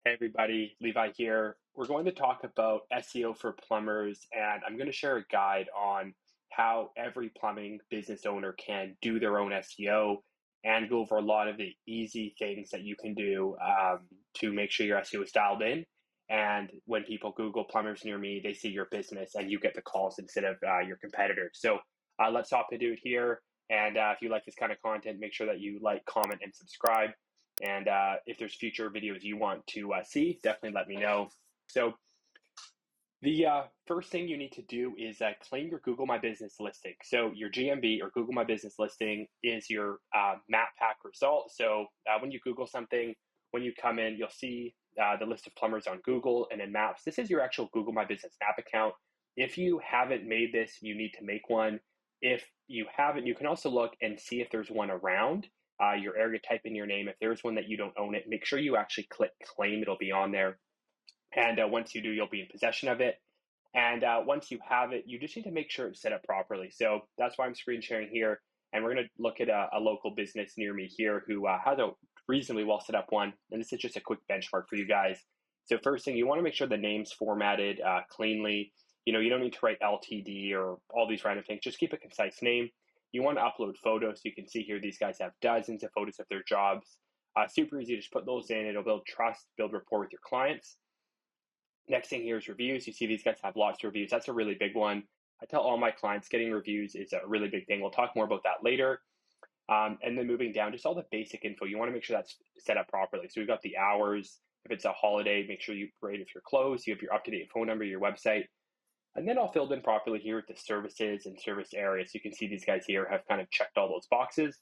Hey everybody, Levi here. We're going to talk about SEO for plumbers, and I'm going to share a guide on how every plumbing business owner can do their own SEO and go over a lot of the easy things that you can do to make sure your SEO is dialed in. And when people Google plumbers near me, they see your business and you get the calls instead of your competitors. So let's hop into it here. And if you like this kind of content, make sure that you like, comment, and subscribe. And if there's future videos you want to see, definitely let me know. So the first thing you need to do is claim your Google My Business listing. So your GMB or Google My Business listing is your map pack result. So when you Google something, when you come in, you'll see the list of plumbers on Google and in Maps. This is your actual Google My Business map account. If you haven't made this, you need to make one. If you haven't, you can also look and see if there's one around your area, type in your name. If there's one that you don't own it, make sure you actually click claim. It'll be on there. And once you do, you'll be in possession of it. And once you have it, you just need to make sure it's set up properly. So that's why I'm screen sharing here. And we're going to look at a local business near me here who has a reasonably well set up one. And this is just a quick benchmark for you guys. So first thing, you want to make sure the name's formatted cleanly. You don't need to write LTD or all these random things. Just keep a concise name. You want to upload photos. So you can see here, these guys have dozens of photos of their jobs. Super easy to just put those in. It'll build trust, build rapport with your clients. Next thing here is reviews. You see these guys have lots of reviews. That's a really big one. I tell all my clients getting reviews is a really big thing. We'll talk more about that later. And then moving down, just all the basic info. You want to make sure that's set up properly. So we've got the hours. If it's a holiday, make sure you rate if you're closed. You have your up-to-date phone number, your website. And then I'll fill in properly here with the services and service areas. You can see these guys here have kind of checked all those boxes.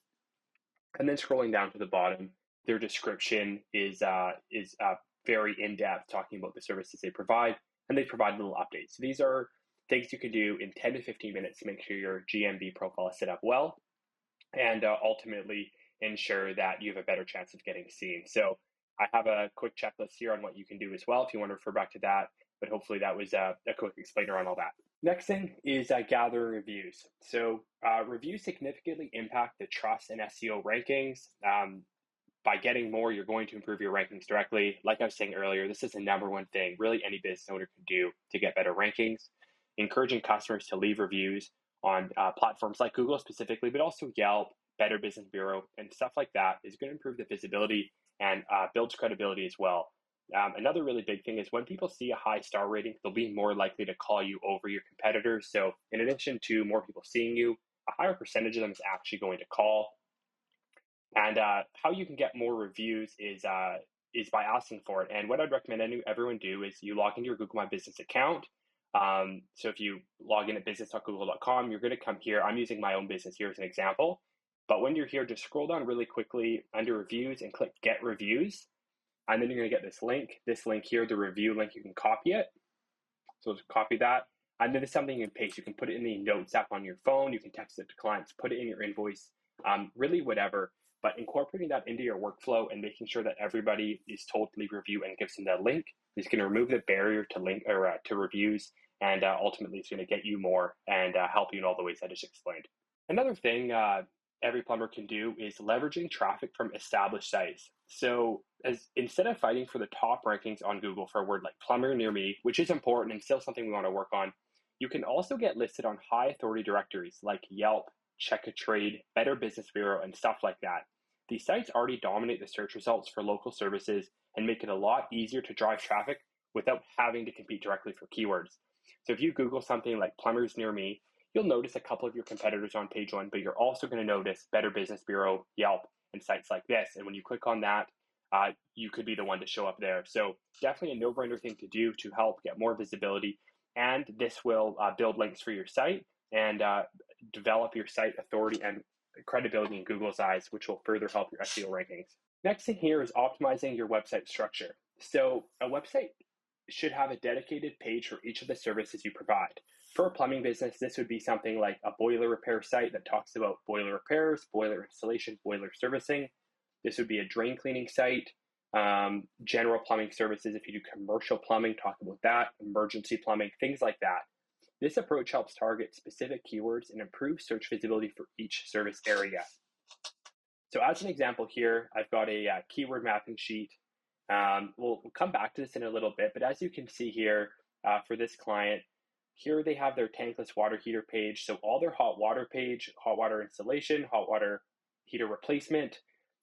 And then scrolling down to the bottom, their description is very in-depth, talking about the services they provide, and they provide little updates. So these are things you can do in 10 to 15 minutes to make sure your GMB profile is set up well, and ultimately ensure that you have a better chance of getting seen. So I have a quick checklist here on what you can do as well if you want to refer back to that, but hopefully that was a quick explainer on all that. Next thing is gather reviews. So reviews significantly impact the trust and SEO rankings. By getting more, you're going to improve your rankings directly. Like I was saying earlier, this is the number one thing really any business owner can do to get better rankings. Encouraging customers to leave reviews on platforms like Google specifically, but also Yelp, Better Business Bureau, and stuff like that is going to improve the visibility and builds credibility as well. Another really big thing is when people see a high star rating, they'll be more likely to call you over your competitors. So in addition to more people seeing you, a higher percentage of them is actually going to call. And how you can get more reviews is by asking for it. And what I'd recommend everyone do is you log into your Google My Business account. So if you log in at business.google.com, you're going to come here. I'm using my own business here as an example. But when you're here, just scroll down really quickly under reviews and click Get Reviews. And then you're going to get this link. This link here, the review link, you can copy it. So just copy that. And then it's something you can paste. You can put it in the Notes app on your phone. You can text it to clients, put it in your invoice, really whatever. But incorporating that into your workflow and making sure that everybody is told to leave a review and gives them that link is going to remove the barrier to link or to reviews, and ultimately it's going to get you more and help you in all the ways I just explained. Another thing every plumber can do is leveraging traffic from established sites. So instead of fighting for the top rankings on Google for a word like plumber near me, which is important and still something we want to work on, you can also get listed on high authority directories like Yelp, Check a Trade, Better Business Bureau, and stuff like that. These sites already dominate the search results for local services and make it a lot easier to drive traffic without having to compete directly for keywords. So if you Google something like plumbers near me, you'll notice a couple of your competitors on page one, but you're also going to notice Better Business Bureau, Yelp, and sites like this. And when you click on that, you could be the one to show up there. So definitely a no-brainer thing to do to help get more visibility. And this will build links for your site and develop your site authority and credibility in Google's eyes, which will further help your SEO rankings. Next thing here is optimizing your website structure. So a website should have a dedicated page for each of the services you provide. For a plumbing business, this would be something like a boiler repair site that talks about boiler repairs, boiler installation, boiler servicing. This would be a drain cleaning site, general plumbing services. If you do commercial plumbing, talk about that, emergency plumbing, things like that. This approach helps target specific keywords and improve search visibility for each service area. So as an example here, I've got a keyword mapping sheet We'll come back to this in a little bit, but as you can see here, for this client, here they have their tankless water heater page. So all their hot water page, hot water installation, hot water heater replacement,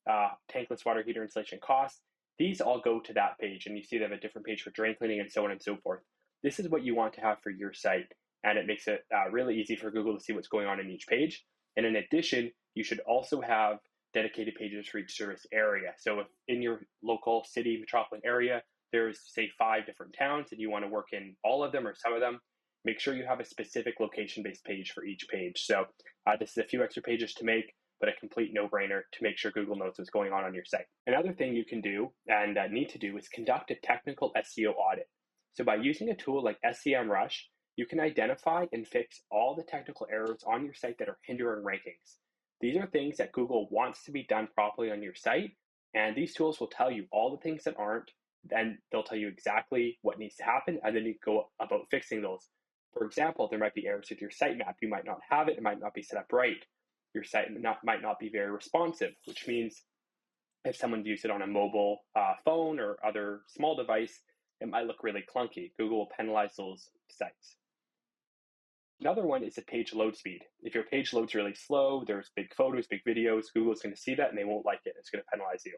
tankless water heater installation costs, these all go to that page. And you see they have a different page for drain cleaning and so on and so forth. This is what you want to have for your site. And it makes it really easy for Google to see what's going on in each page. And in addition, you should also have dedicated pages for each service area. So if in your local city metropolitan area, there's say 5 different towns and you want to work in all of them or some of them, make sure you have a specific location-based page for each page. So this is a few extra pages to make, but a complete no-brainer to make sure Google knows what's going on your site. Another thing you can do and need to do is conduct a technical SEO audit. So by using a tool like SEMrush, you can identify and fix all the technical errors on your site that are hindering rankings. These are things that Google wants to be done properly on your site, and these tools will tell you all the things that aren't, then they'll tell you exactly what needs to happen, and then you go about fixing those. For example, there might be errors with your sitemap. You might not have it. It might not be set up right. Your site might not be very responsive, which means if someone views it on a mobile phone or other small device, it might look really clunky. Google will penalize those sites. Another one is the page load speed. If your page loads really slow, there's big photos, big videos, Google's going to see that and they won't like it. It's going to penalize you.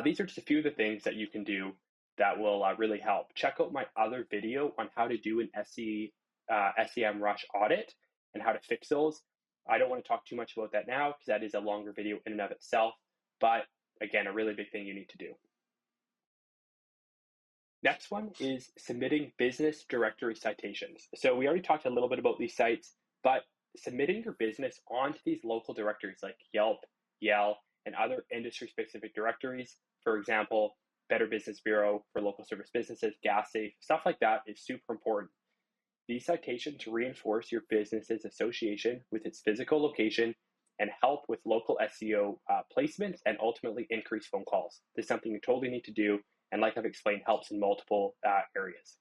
These are just a few of the things that you can do that will really help. Check out my other video on how to do an SEMrush audit and how to fix those. I don't want to talk too much about that now because that is a longer video in and of itself, but again, a really big thing you need to do. Next one is submitting business directory citations. So we already talked a little bit about these sites, but submitting your business onto these local directories like Yelp, Yale, and other industry-specific directories, for example, Better Business Bureau for local service businesses, GasSafe, stuff like that is super important. These citations reinforce your business's association with its physical location and help with local SEO placements and ultimately increase phone calls. This is something you totally need to do, and like I've explained, helps in multiple areas.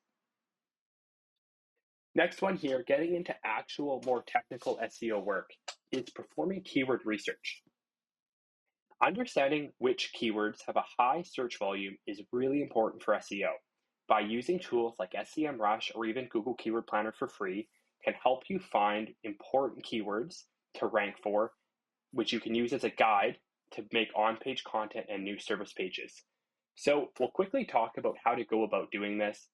Next one here, getting into actual more technical SEO work, is performing keyword research. Understanding which keywords have a high search volume is really important for SEO. By using tools like SEMrush or even Google Keyword Planner for free can help you find important keywords to rank for, which you can use as a guide to make on-page content and new service pages. So we'll quickly talk about how to go about doing this.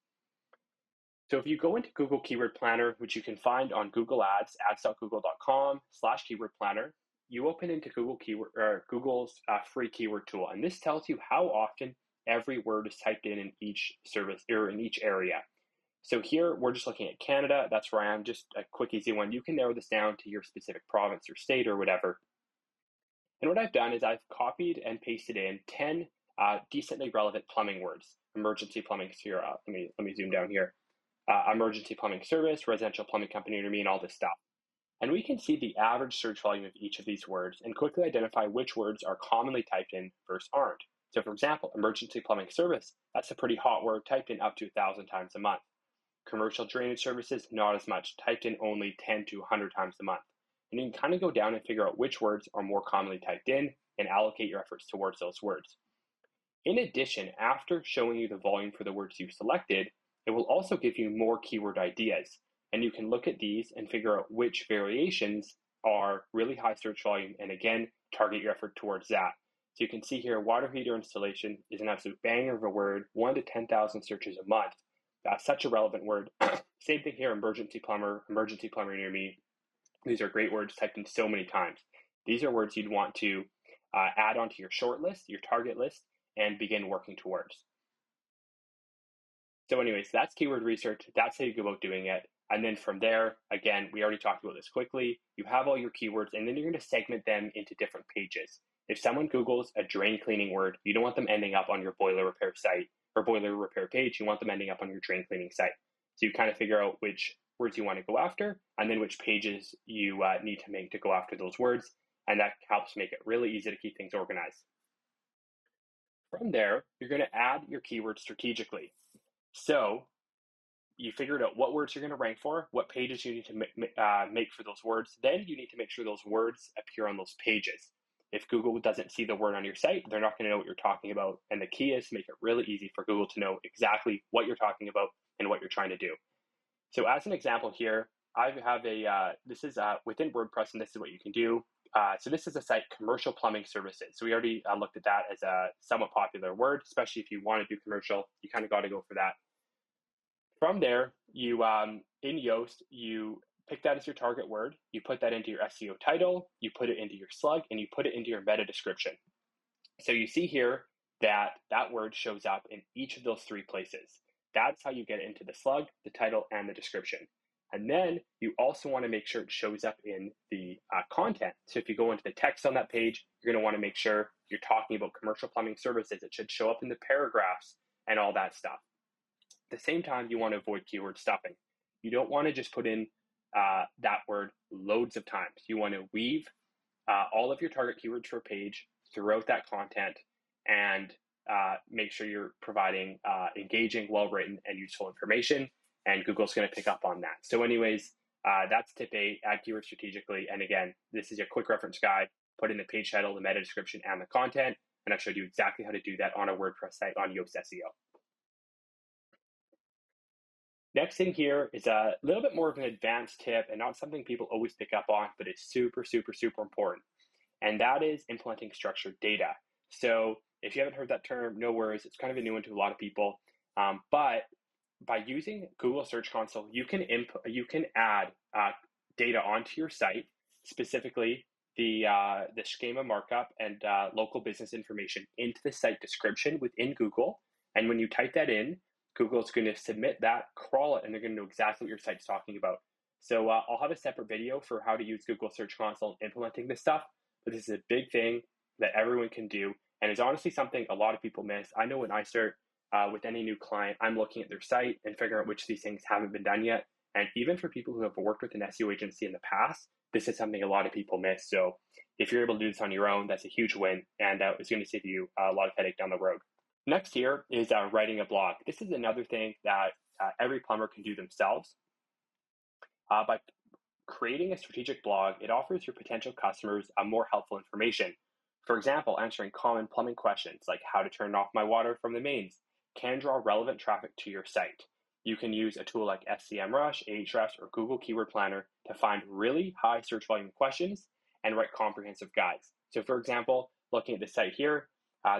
So if you go into Google Keyword Planner, which you can find on Google Ads, ads.google.com/keyword planner, you open into Google's free keyword tool, and this tells you how often every word is typed in each service or in each area. So here we're just looking at Canada. That's where I am. Just a quick, easy one. You can narrow this down to your specific province or state or whatever. And what I've done is I've copied and pasted in 10 decently relevant plumbing words. Emergency plumbing. Here, let me zoom down here. Emergency plumbing service, residential plumbing company near me, and all this stuff. And we can see the average search volume of each of these words and quickly identify which words are commonly typed in versus aren't. So for example, emergency plumbing service, that's a pretty hot word, typed in up to 1,000 times a month. Commercial drainage services, not as much, typed in only 10 to 100 times a month. And you can kind of go down and figure out which words are more commonly typed in and allocate your efforts towards those words. In addition, after showing you the volume for the words you selected, it will also give you more keyword ideas. And you can look at these and figure out which variations are really high search volume and again, target your effort towards that. So you can see here, water heater installation is an absolute banger of a word, 1 to 10,000 searches a month. That's such a relevant word. Same thing here, emergency plumber near me. These are great words typed in so many times. These are words you'd want to add onto your short list, your target list, and begin working towards. So anyways, that's keyword research. That's how you go about doing it. And then from there, again, we already talked about this quickly. You have all your keywords, and then you're going to segment them into different pages. If someone Googles a drain cleaning word, you don't want them ending up on your boiler repair site or boiler repair page. You want them ending up on your drain cleaning site. So you kind of figure out which words you want to go after, and then which pages you need to make to go after those words. And that helps make it really easy to keep things organized. From there, you're going to add your keywords strategically. So you figured out what words you're going to rank for, what pages you need to make for those words. Then you need to make sure those words appear on those pages. if Google doesn't see the word on your site, they're not going to know what you're talking about. And the key is to make it really easy for Google to know exactly what you're talking about and what you're trying to do. So as an example here, I have this is within WordPress, and this is what you can do. So this is a site, commercial plumbing services. So we already looked at that as a somewhat popular word, especially if you want to do commercial, you kind of got to go for that. From there, you in Yoast, you pick that as your target word, you put that into your SEO title, you put it into your slug, and you put it into your meta description. So you see here that that word shows up in each of those three places. That's how you get it into the slug, the title, and the description. And then you also want to make sure it shows up in the content. So if you go into the text on that page, you're going to want to make sure you're talking about commercial plumbing services. It should show up in the paragraphs and all that stuff. At the same time, you want to avoid keyword stuffing. You don't want to just put in that word loads of times. You want to weave all of your target keywords for a page throughout that content and make sure you're providing engaging, well-written, and useful information, and Google's going to pick up on that. So anyways, that's tip 8, add keywords strategically. And again, this is a quick reference guide, put in the page title, the meta description, and the content, and I've showed you exactly how to do that on a WordPress site on Yoast SEO. Next thing here is a little bit more of an advanced tip and not something people always pick up on, but it's super, super, super important. And that is implementing structured data. So if you haven't heard that term, no worries. It's kind of a new one to a lot of people. But by using Google Search Console, you can add data onto your site, specifically the schema markup and local business information into the site description within Google. And when you type that in, Google's going to submit that, crawl it, and they're going to know exactly what your site's talking about. So I'll have a separate video for how to use Google Search Console implementing this stuff, but this is a big thing that everyone can do, and it's honestly something a lot of people miss. I know when I start with any new client, I'm looking at their site and figuring out which of these things haven't been done yet. And even for people who have worked with an SEO agency in the past, this is something a lot of people miss. So if you're able to do this on your own, that's a huge win, and it's going to save you a lot of headache down the road. Next here is writing a blog. This is another thing that every plumber can do themselves. By creating a strategic blog, it offers your potential customers more helpful information. For example, answering common plumbing questions like how to turn off my water from the mains can draw relevant traffic to your site. You can use a tool like SEMrush, Ahrefs, or Google Keyword Planner to find really high search volume questions and write comprehensive guides. So for example, looking at the site here,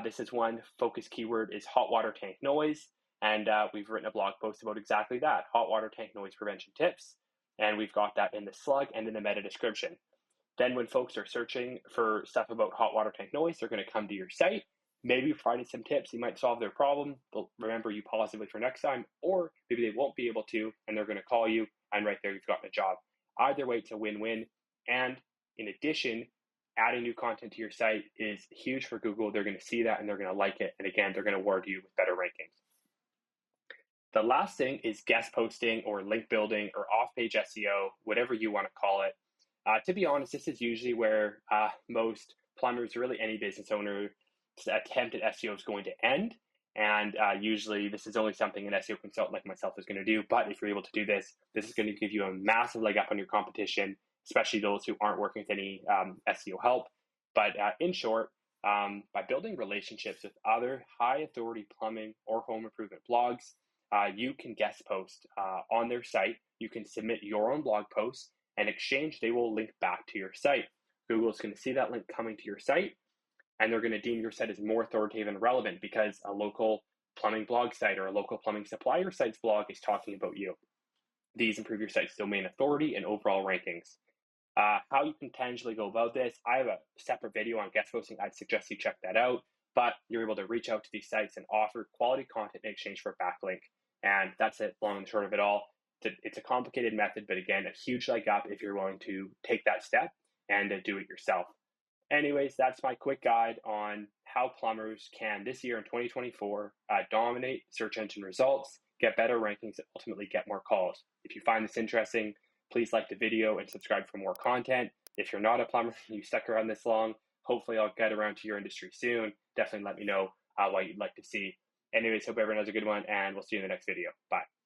this is one focus keyword is hot water tank noise. And we've written a blog post about exactly that, hot water tank noise prevention tips. And we've got that in the slug and in the meta description. Then when folks are searching for stuff about hot water tank noise, they're going to come to your site, maybe providing some tips. You might solve their problem. They'll remember you positively for next time, or maybe they won't be able to, and they're going to call you, and right there, you've gotten a job. Either way, it's a win-win. And in addition, adding new content to your site is huge for Google. They're going to see that, and they're going to like it. And again, they're going to award you with better rankings. The last thing is guest posting or link building or off-page SEO, whatever you want to call it. To be honest, this is usually where most plumbers, really any business owner's attempt at SEO is going to end. And usually this is only something an SEO consultant like myself is going to do. But if you're able to do this, this is going to give you a massive leg up on your competition, especially those who aren't working with any SEO help. But in short, by building relationships with other high authority plumbing or home improvement blogs, you can guest post on their site. You can submit your own blog posts. In exchange, they will link back to your site. Google is going to see that link coming to your site, and they're going to deem your site as more authoritative and relevant because a local plumbing blog site or a local plumbing supplier site's blog is talking about you. These improve your site's domain authority and overall rankings. How you can tangibly go about this, I have a separate video on guest posting. I'd suggest you check that out, but you're able to reach out to these sites and offer quality content in exchange for a backlink. And that's it, long and short of it all. It's a complicated method, but again, a huge leg up if you're willing to take that step and do it yourself. Anyways, that's my quick guide on how plumbers can, this year in 2024, dominate search engine results, get better rankings, and ultimately get more calls. If you find this interesting, please like the video and subscribe for more content. If you're not a plumber and you stuck around this long, hopefully I'll get around to your industry soon. Definitely let me know what you'd like to see. Anyways, hope everyone has a good one, and we'll see you in the next video. Bye.